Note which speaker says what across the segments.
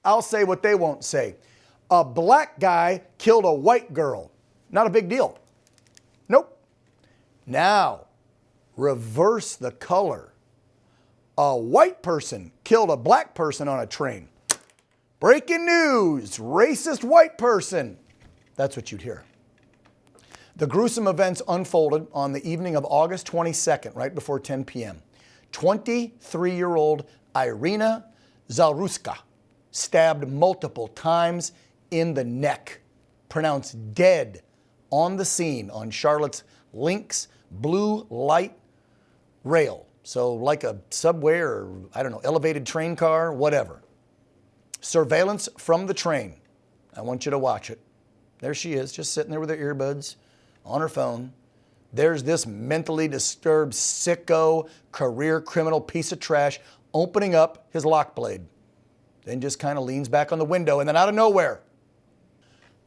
Speaker 1: I'll say what they won't say. A black guy killed a white girl. Not a big deal. Nope. Now, reverse the color. A white person killed a black person on a train. Breaking news, racist white person. That's what you'd hear. The gruesome events unfolded on the evening of August 22nd, right before 10 p.m. 23-year-old Irina Zaruska stabbed multiple times in the neck, pronounced dead on the scene on Charlotte's Lynx blue light rail. So like a subway or, I don't know, elevated train car, whatever. Surveillance from the train. I want you to watch it. There she is, just sitting there with her earbuds on her phone. There's this mentally disturbed sicko, career criminal piece of trash opening up his lock blade. Then just kind of leans back on the window, and then out of nowhere,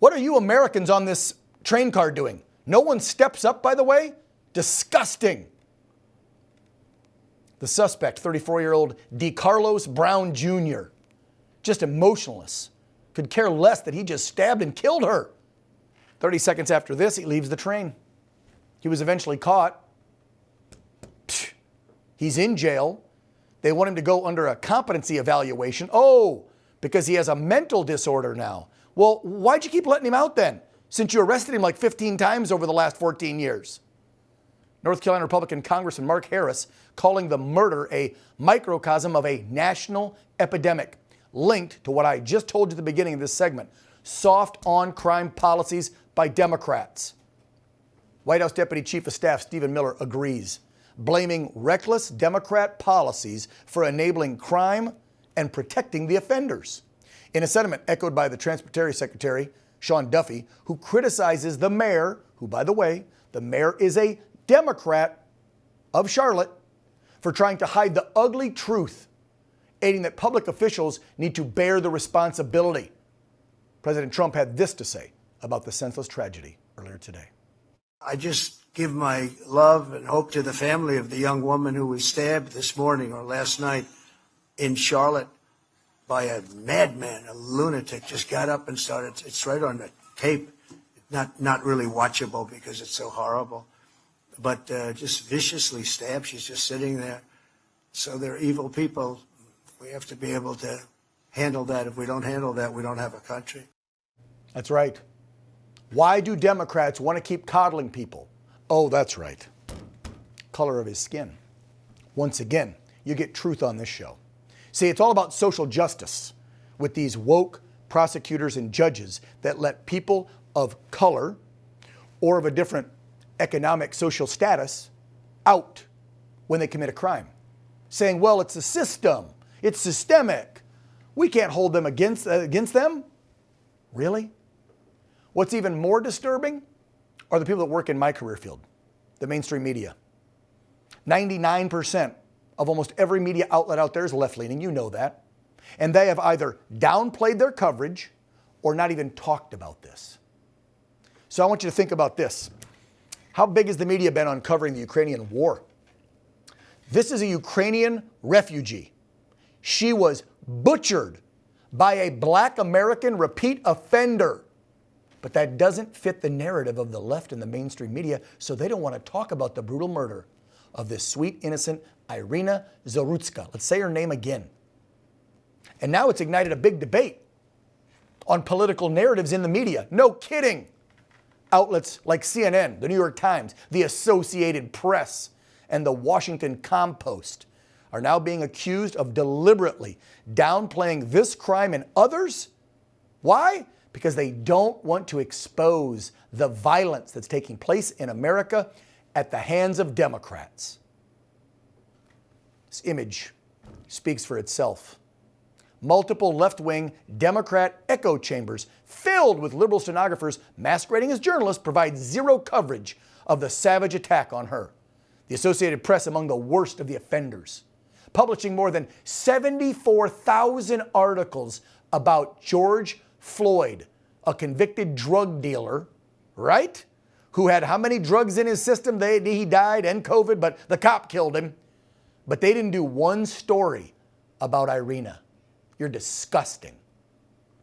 Speaker 1: what are you Americans on this train car doing? No one steps up, by the way? Disgusting. The suspect, 34-year-old DeCarlos Brown Jr., just emotionless, could care less that he just stabbed and killed her. 30 seconds after this, he leaves the train. He was eventually caught. He's in jail. They want him to go under a competency evaluation. Oh, because he has a mental disorder now. Well, why'd you keep letting him out then, since you arrested him like 15 times over the last 14 years? North Carolina Republican Congressman Mark Harris calling the murder a microcosm of a national epidemic linked to what I just told you at the beginning of this segment, soft on-crime policies by Democrats. White House Deputy Chief of Staff Stephen Miller agrees, blaming reckless Democrat policies for enabling crime and protecting the offenders. In a sentiment echoed by the Transportation Secretary, Sean Duffy, who criticizes the mayor, who, by the way, the mayor is a Democrat of Charlotte, for trying to hide the ugly truth, aiding that public officials need to bear the responsibility. President Trump had this to say about the senseless tragedy earlier today.
Speaker 2: I just give my love and hope to the family of the young woman who was stabbed this morning or last night in Charlotte by a madman, a lunatic. Just got up and started. It's right on the tape. Not really watchable because it's so horrible, but just viciously stabbed. She's just sitting there. So they're evil people. We have to be able to handle that. If we don't handle that, we don't have a country.
Speaker 1: That's right. Why do Democrats want to keep coddling people? Oh, that's right. Color of his skin. Once again, you get truth on this show. See, it's all about social justice with these woke prosecutors and judges that let people of color or of a different economic social status out when they commit a crime, saying, well, it's a system. It's systemic. We can't hold them against them. Really? What's even more disturbing are the people that work in my career field, the mainstream media. 99% of almost every media outlet out there is left-leaning. You know that. And they have either downplayed their coverage or not even talked about this. So I want you to think about this. How big has the media been on covering the Ukrainian war? This is a Ukrainian refugee. She was butchered by a black American repeat offender. But that doesn't fit the narrative of the left and the mainstream media, so they don't want to talk about the brutal murder of this sweet, innocent Irina Zaruska. Let's say her name again. And now it's ignited a big debate on political narratives in the media. No kidding. Outlets like CNN, the New York Times, the Associated Press, and the Washington Compost are now being accused of deliberately downplaying this crime and others. Why? Because they don't want to expose the violence that's taking place in America at the hands of Democrats. This image speaks for itself. Multiple left-wing Democrat echo chambers filled with liberal stenographers masquerading as journalists provide zero coverage of the savage attack on her. The Associated Press among the worst of the offenders, publishing more than 74,000 articles about George Floyd, a convicted drug dealer, right? Who had how many drugs in his system? He died and COVID, but the cop killed him. But they didn't do one story about Irina. You're disgusting.